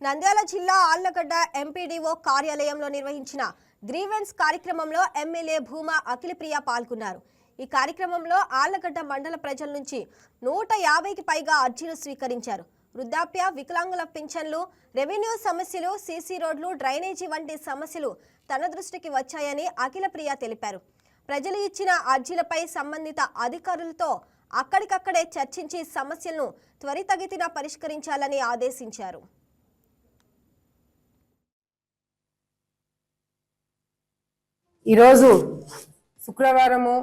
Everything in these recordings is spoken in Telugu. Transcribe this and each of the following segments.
నంద్యాల జిల్లా ఆళ్లగడ్డ ఎంపీడీఓ కార్యాలయంలో నిర్వహించిన గ్రీవెన్స్ కార్యక్రమంలో ఎమ్మెల్యే భూమా అఖిలప్రియ పాల్గొన్నారు. ఈ కార్యక్రమంలో ఆళ్లగడ్డ మండల ప్రజల నుంచి 150కి పైగా అర్జీలు స్వీకరించారు. వృద్ధాప్య, వికలాంగుల పింఛన్లు, రెవెన్యూ సమస్యలు, సీసీ రోడ్లు, డ్రైనేజీ వంటి సమస్యలు తన దృష్టికి వచ్చాయని అఖిలప్రియ తెలిపారు. ప్రజలు ఇచ్చిన అర్జీలపై సంబంధిత అధికారులతో అక్కడికక్కడే చర్చించి సమస్యలను త్వరితగతిన పరిష్కరించాలని ఆదేశించారు. ఈరోజు శుక్రవారము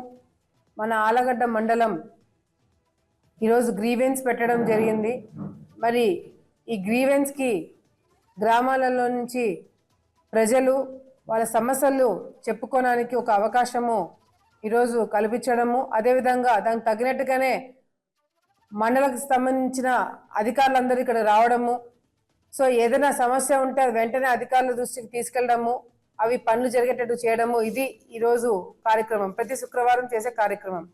మన ఆళ్లగడ్డ మండలం ఈరోజు గ్రీవెన్స్ పెట్టడం జరిగింది. మరి ఈ గ్రీవెన్స్కి గ్రామాలలో నుంచి ప్రజలు వాళ్ళ సమస్యలు చెప్పుకోవడానికి ఒక అవకాశము ఈరోజు కల్పించడము, అదేవిధంగా దానికి తగినట్టుగానే మండలకు సంబంధించిన అధికారులందరూ ఇక్కడ రావడము, సో ఏదైనా సమస్య ఉంటే వెంటనే అధికారుల దృష్టికి తీసుకెళ్ళడము, అవి పనులు జరిగేటట్టు చేయడము, ఇది ఈరోజు కార్యక్రమం. ప్రతి శుక్రవారం చేసే కార్యక్రమం.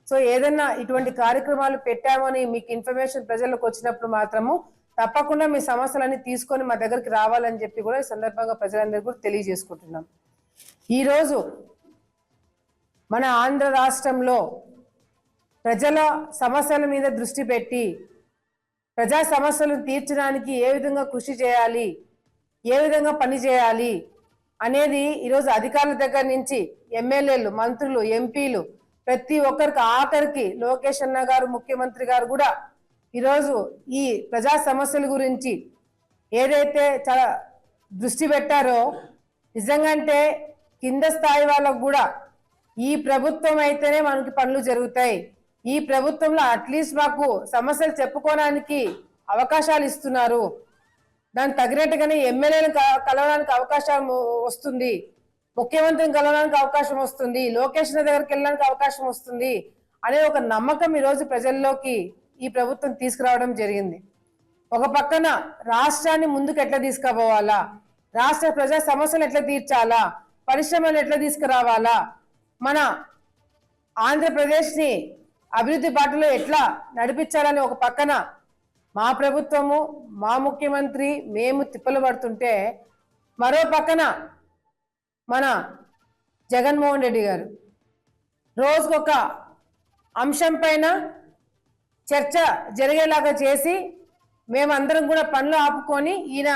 సో ఏదైనా ఇటువంటి కార్యక్రమాలు పెట్టామని మీకు ఇన్ఫర్మేషన్ ప్రజలకు వచ్చినప్పుడు మాత్రము తప్పకుండా మీ సమస్యలన్నీ తీసుకొని మా దగ్గరికి రావాలని చెప్పి కూడా ఈ సందర్భంగా ప్రజలందరికీ కూడా తెలియజేసుకుంటున్నాం. ఈరోజు మన ఆంధ్ర రాష్ట్రంలో ప్రజల సమస్యల మీద దృష్టి పెట్టి ప్రజా సమస్యలను తీర్చడానికి ఏ విధంగా కృషి చేయాలి, ఏ విధంగా పని చేయాలి అనేది ఈరోజు అధికారుల దగ్గర నుంచి ఎమ్మెల్యేలు, మంత్రులు, ఎంపీలు ప్రతి ఒక్కరికి, ఆఖరికి లోకేష్ అన్న గారు, ముఖ్యమంత్రి గారు కూడా ఈరోజు ఈ ప్రజా సమస్యల గురించి ఏదైతే చాలా దృష్టి పెట్టారో, నిజంగా అంటే కింద స్థాయి వాళ్ళకు కూడా ఈ ప్రభుత్వం అయితేనే మనకి పనులు జరుగుతాయి, ఈ ప్రభుత్వంలో అట్లీస్ట్ మాకు సమస్యలు చెప్పుకోవడానికి అవకాశాలు ఇస్తున్నారు, దానికి తగినట్టుగానే ఎమ్మెల్యేలను కలవడానికి అవకాశం వస్తుంది, ముఖ్యమంత్రిని కలవడానికి అవకాశం వస్తుంది, లోకేష్ దగ్గరికి వెళ్ళడానికి అవకాశం వస్తుంది అనే ఒక నమ్మకం ఈరోజు ప్రజల్లోకి ఈ ప్రభుత్వం తీసుకురావడం జరిగింది. ఒక పక్కన రాష్ట్రాన్ని ముందుకు ఎట్లా తీసుకుపోవాలా, రాష్ట్ర ప్రజా సమస్యలు ఎట్లా తీర్చాలా, పరిశ్రమలు ఎట్లా తీసుకురావాలా, మన ఆంధ్రప్రదేశ్ని అభివృద్ధి బాటలో ఎట్లా నడిపించాలని ఒక పక్కన మా ప్రభుత్వము, మా ముఖ్యమంత్రి, మేము తిప్పలు పడుతుంటే, మరో పక్కన మన జగన్మోహన్ రెడ్డి గారు రోజుకొక అంశం పైన చర్చ జరిగేలాగా చేసి మేమందరం కూడా పనులు ఆపుకొని ఈయన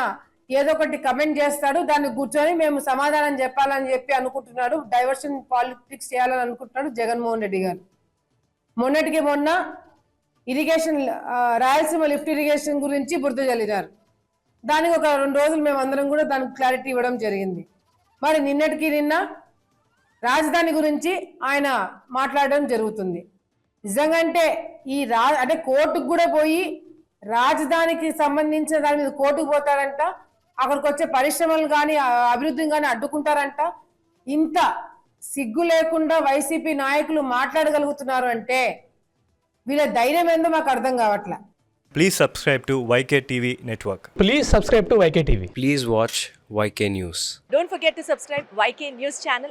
ఏదో ఒకటి కమెంట్ చేస్తాడు, దాన్ని కూర్చొని మేము సమాధానం చెప్పాలని చెప్పి అనుకుంటున్నాడు, డైవర్షన్ పాలిటిక్స్ చేయాలని అనుకుంటున్నాడు జగన్మోహన్ రెడ్డి గారు. మొన్నటికి మొన్న ఇరిగేషన్, రాయలసీమ లిఫ్ట్ ఇరిగేషన్ గురించి బురద జల్లినారు. దానికి ఒక 2 రోజులు మేము అందరం కూడా దానికి క్లారిటీ ఇవ్వడం జరిగింది. మరి నిన్నటికి నిన్న రాజధాని గురించి ఆయన మాట్లాడడం జరుగుతుంది. నిజంగా అంటే అంటే కోర్టుకు కూడా పోయి రాజధానికి సంబంధించిన దాని మీద కోర్టుకు పోతారంట, అక్కడికి వచ్చే పరిశ్రమలు కానీ అభివృద్ధిని కానీ అడ్డుకుంటారంట. ఇంత సిగ్గు లేకుండా వైసీపీ నాయకులు మాట్లాడగలుగుతున్నారు అంటే వీళ్ళ ధైర్యం ఏందో మాకు అర్థం కావట్లా. Please subscribe to YK TV Network. Please subscribe to YK TV. Please watch YK News. Don't forget to subscribe YK News channel.